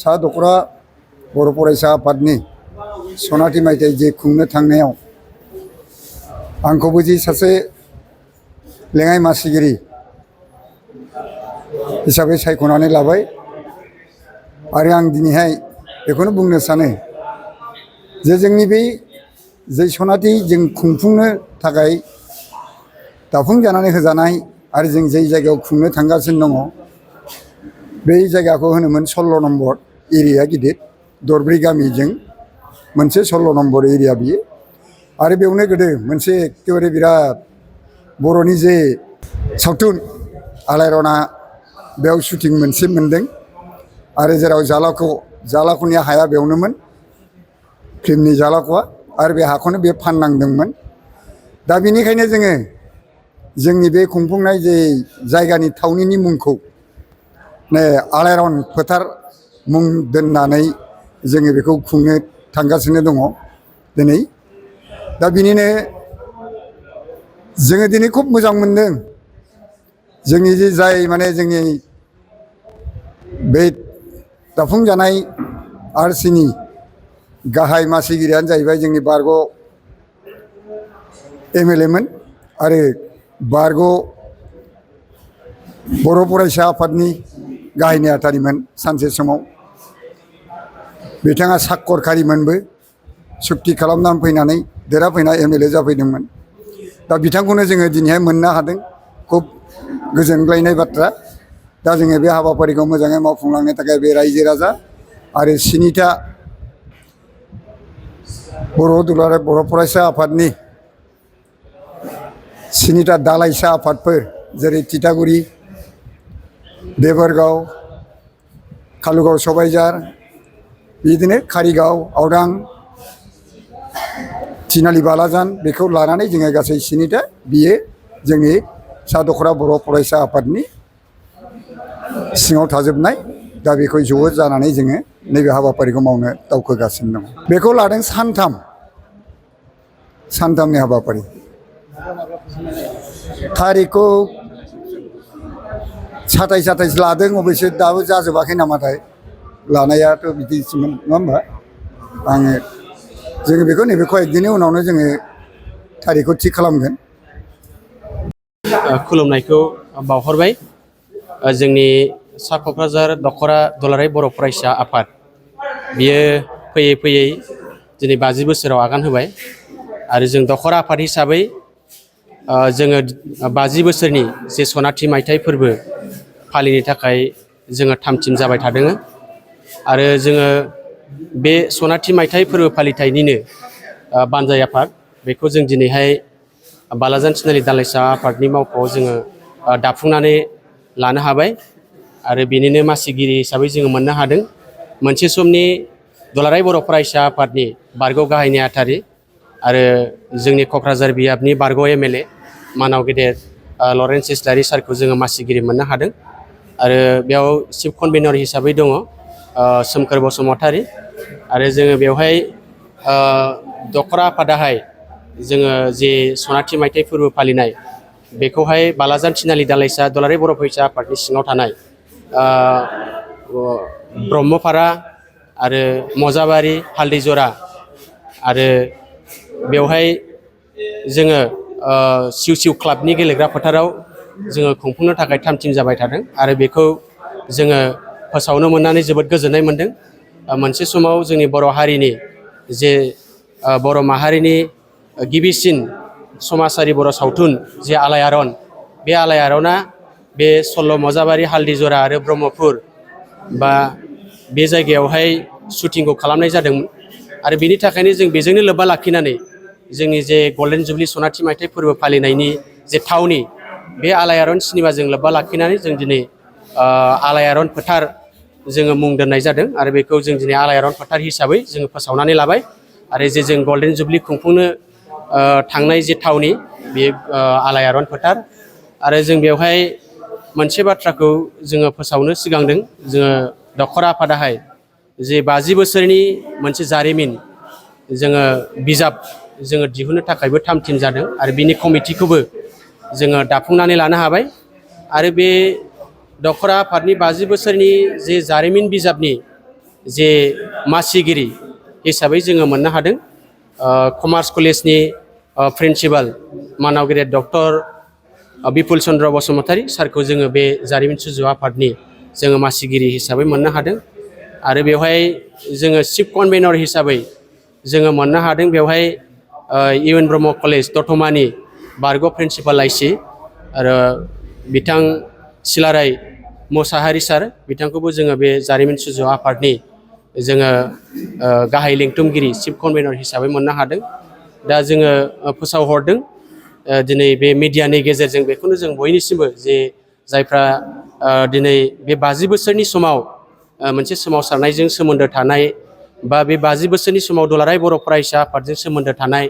सा दखरा बर' फरायसा आफादनि सनाथि मायथाइ जे खुंनो थांनायाव आंखौबो जि सासे लेङाइ मासिगिरि हिसाबै सायख'नानै लाबाय आरो आं दिनैहाय बेखौनो बुंनो सानो जे जोंनि बे जे सनाथि जों खुंफुंनो थाखाय दाफुंजानानै होजानाय आरो जों जे जायगायाव खुंनो थांगासिनो दङ बे जायगाखौ होनोमोन 16 नम्बर एरिया गिदिर दरब्रै गामिजों मोनसे 16 नम्बर एरिया बियो आरो बेयावनो गोदो मोनसे एखेबारे बिराद बर'नि जे सावथुन आलायारना बेयाव शुटिं मोनसे मोन्दों आरो जेराव जालाख'नि हाया बेयावनोमोन फिल्मनि जालाख'आ आरो बे हाखौनो बे फाननांदोंमोन। दा बेनिखायनो जोङो जोंनि बे खुंफुंनाय जे जायगानि थावनिनि मुंखौ आलायारन फोथार मुं दोननानै जोङो बेखौ खुंनो थांगासिनो दङ दिनै। दा बिनिनो जोङो दिनै खुब मोजां मोनदों जोंनि जे जाय माने जोंनि बे दाफुंजानाय आरसिनि गाहाय मासिगिरियानो जाहैबाय जोंनि बारग' एमएलए मोन आरो बारग' बर' फरायसा आफादनि गाहाय नेहाथारिमोन सानसे समाव बिथाङा साखरखारिमोनबो सुक्ति खालामनानै फैनानै देरहाफैना एमएलए जाफैदोंमोन। दा बिथांखौनो जोङो दिनैहाय मोननो हादों खुब गोजोनग्लायनाय बाथ्रा। दा जोङो बे हाबाफारिखौ मोजाङै मावफुंलांनो थाखाय बे रायजो राजा आरो 7था दुलाराय बर' फरायसा आफादनि 7था दालाइसा आफादफोर जेरै तितागुरि देबोरगाव कालुगाव सबायझार बिदिनो कारिगाव आवदां थिनालि बालाजान बेखौ लानानै जोङो गासै 7था बियो जोंनि सा दखरा बर' फरायसा आफादनि सिङाव थाजोबनाय। दा बेखौ ज' जानानै जोङो नैबे हाबाफारिखौ मावनो दावखोगासिनो दङ। बेखौ लादों सानथामनि हाबाफारि। थारिखखौ 27 लादों अबयसे दाबो जाजोबाखै नामाथाय लानायाथ' बिदिसोमोन नङा होमबा जोङो बेखौ नैबे कয়েकदिननि उनावनो जोङो थारिखखौ थि खालामगोन। खुलुमनायखौ बावहरबाय। जोंनि सा क'क्राझार दखरा दुलाराय बर' फरायसा आफाद बियो फैयै फैयै दिनै 50 बोसोराव आगान होबाय आरो जों दखरा आफाद हिसाबै जोङो 50 बोसोरनि जे सनाथि मायथाइ फोरबो फालिनो थाखाय जोङो थामथिम जाबाय थादों आरो जोङो बे सनाथि मायथाइ फोरबो फालिथायनिनो बानजाय आफाद बेखौ जों दिनैहाय बालाजान थिनालि दालाइसा आफादनि मावख'आव जोङो दाफुंनानै लानो हाबाय आरो बेनिनो मासिगिरि हिसाबै जोङो मोननो हादों मोनसे समनि दुलाराय बर' फरायसा आफादनि बारग' गाहाय नेहाथारि आरो जोंनि क'क्राझार बियाबनि बारग' एमएलए मानाव गेदेर लरेन्स इस्लारि सारखौ जोङो मासिगिरि मोननो हादों आरो बेयाव चिफ कनभेनर हिसाबै दङ सोमखोर बसुमतारी आरो जोङो बेवहाय दखरा आफादाहाय जोङो जे सनाथि मायथाइ फोरबो फालिनाय बेखौहाय बालाजान थिनालि दालाइसा दुलाराय बर' फरायसा आफादनि सिङाव थानाय ब्रह्मपारा आरो मजाबारि हालदैजरा आरो बेवहाय जोङो सिउ सिउ क्लाबनि गेलेग्रा फोथाराव जोङो खुंफुंनो थाखाय थामथिम जाबाय थादों आरो बेखौ जोङो फोसावनो मोननानै जोबोद गोजोननाय मोनदों। मोनसे समाव जोंनि बर' हारिनि जे बर' माहारिनि गिबिसिन समाजारि बर' सावथुन जे आलायारन बे आलायारना बे सल्ल' मजाबारि हालदैजरा आरो ब्रह्मपुर बा बे जायगायावहाय शुटिंखौ खालामनाय जादोंमोन आरो बेनि थाखायनो जों बेजोंनो लोब्बा लाखिनानै जोंनि जे गल्डेन जुबलि सनाथि मायथाइ फोरबो फालिनायनि जे थावनि बे आलायारन सिनेमाजों लोब्बा लाखिनानै जों दिनै आलायारन फोथार जोङो मुं दोननाय जादों आरो बेखौ जों दिनै आलायारन फोथार हिसाबै जोङो फोसावनानै लाबाय आरो जे जों गल्डेन जुबलि खुंफुंनो थांनाय जे थावनि बे आलायारन फोथार आरो जों बेवहाय मोनसे बाथ्राखौ जोङो फोसावनो सिगांदों जोङो दखरा आफादाहाय जे 50 बोसोरनि मोनसे जारिमिन जोङो बिजाब जोङो दिहुननो थाखायबो थामथिम जादों आरो बिनि कमिटिखौबो जोङो दाफुंनानै लानो हाबाय आरो बे दखरा आफादनि 50 बोसोरनि जे जारिमिन बिजाबनि जे मासिगिरि हिसाबै जोङो मोननो हादों कमार्स कलेजनि प्रिन्सिपाल मानाव गेदेर डक्टर बिपुल चन्द्र बसुमतारी सारखौ जोङो बे जारिमिन सुजु आफादनि जोङो मासिगिरि हिसाबै मोननो हादों आरो बेवहाय जोङो चिफ कनभेनर हिसाबै जोङो मोननो हादों बेवहाय इउ एन ब्रह्म कलेज दतमानि बारग' प्रिन्सिपाल आइसि आरो बिथां सिलाराय मोसाहारि सार बिथांखौबो जोङो बे जारिमिन सुजु आफादनि जोङो गाहाय लेंथुमगिरि चिफ कनभेनर हिसाबै मोननो हादों दा जोङो फोसावहरदों दिनै बे मिडियानि गेजेरजों बेखौनो जों बयनिसिमबो जे जायफ्रा दिनै बे 50 बोसोरनि समाव मोनसे सोमावसारनायजों सोमोन्दो थानाय बा बे 50 बोसोरनि समाव दुलाराय बर' फरायसा आफादजों सोमोन्दो थानाय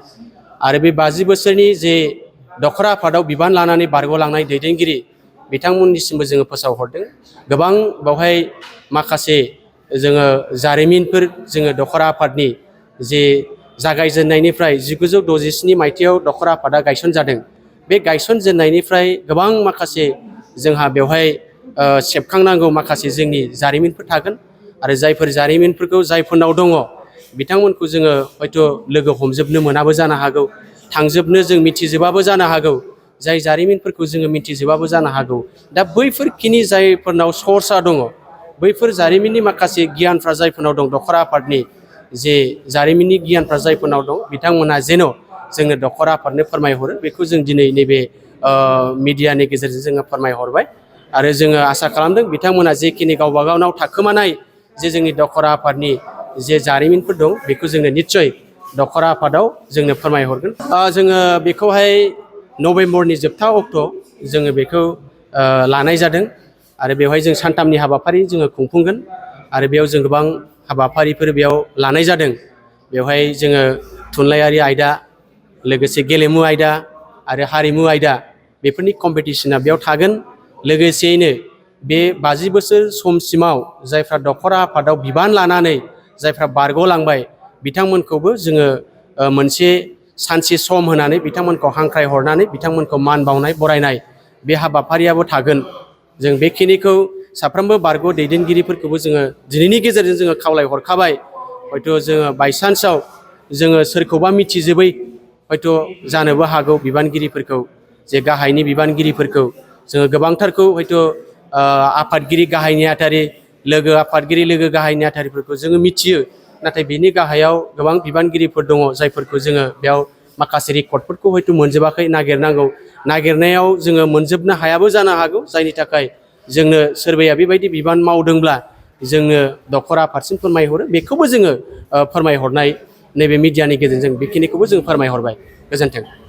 आरो बे 50 बोसोरनि जे दखरा आफादाव बिबान लानानै बारग'लांनाय दैदेनगिरि बिथांमोननिसिमबो जोङो फोसावहरदों गोबां बावहाय माखासे जोङो जारिमिनफोर जोङो दखरा आफादनि जे जागायजेननायनिफ्राय 1967 मायथाइयाव दखरा आफादा गायसनजादों बे गायसनजेननायनिफ्राय गोबां माखासे जोंहा बेवहाय सेबखांनांगौ माखासे जोंनि जारिमिनफोर थागोन आरो जायफोर जारिमिनफोरखौ जायफोरनाव दङ बिथांमोनखौ जोङो हयथ' लोगो हमजोबनो मोनाबो जानो हागौ थांजोबनो जों मिथिजोबाबो जानो हागौ जाय जारिमिनफोरखौ जोङो मिथिजोबाबो जानो हागौ दा बैफोरखिनि जायफोरनाव सर्सआ दङ बैफोर जारिमिननि माखासे गियानफ्रा जायफोरनाव दं दखरा आफादनि जे जारिमिननि गियानफ्रा जायफोरनाव दं बिथांमोना जेन' जोंनो दखरा आफादनो फोरमायहरो बेखौ जों दिनै नैबे मिडियानि गेजेरजों जोङो फोरमायहरबाय आरो जोङो आसा खालामदों बिथांमोना जेखिनि गावबा गावनाव थाखोमानाय जे जोंनि दखरा आफादनि जे जारिमिनफोर दं बेखौ जोंनो निस्सय दखरा आफादाव जोंनो फोरमायहरगोन जोङो बेखौहाय नभेम्बरनि जोबथा अक्ट' जोङो बेखौ लानाय जादों आरो बेवहाय जों सानथामनि हाबाफारि जोङो खुंफुंगोन आरो बेयाव जों गोबां हाबाफारिफोर बेयाव लानाय जादों बेवहाय जोङो थुनलाइयारि आयदा लोगोसे गेलेमु आयदा आरो हारिमु आयदा बेफोरनि कम्पिटिशना बेयाव थागोन लोगोसेयैनो बे 50 बोसोर समसिमाव जायफ्रा दखरा आफादाव बिबान लानानै जायफ्रा बारग'लांबाय बिथांमोनखौबो जोङो मोनसे सानसे सम होनानै बिथांमोनखौ हांख्राय हरनानै बिथांमोनखौ मान बावनाय बरायनाय बे हाबाफारियाबो थागोन जों बेखिनिखौ साफ्रोमबो बारग' दैदेनगिरिफोरखौबो जोङो दिनैनि गेजेरजों जोङो खावलायहरखाबाय हयथ' जोङो बायसान्सआव जोङो सोरखौबा मिथिजोबै हयथ' जानोबो हागौ बिबानगिरिफोरखौ जे गाहायनि बिबानगिरिफोरखौ जोङो गोबांथारखौ हयथ' आफादगिरि गाहाय नेहाथारि लोगो आफादगिरि लोगो गाहाय नेहाथारिफोरखौ जोङो मिथियो नाथाय बिनि गाहायाव गोबां बिबानगिरिफोर दङ जायफोरखौ जोङो बेयाव माखासे रेकर्डफोरखौ हयथ' मोनजोबाखै नागिरनांगौ नागिरनायाव जोङो मोनजोबनो हायाबो जानो हागौ जायनि थाखाय जोंनो सोरबाया बेबायदि बिबान मावदोंब्ला जोंनो दखरा आफादसिम फोरमायहरो बेखौबो जोङो फोरमायहरनाय नैबे मिडियानि गेजेरजों बेखिनिखौबो जों फोरमायहरबाय गोजोन्थों।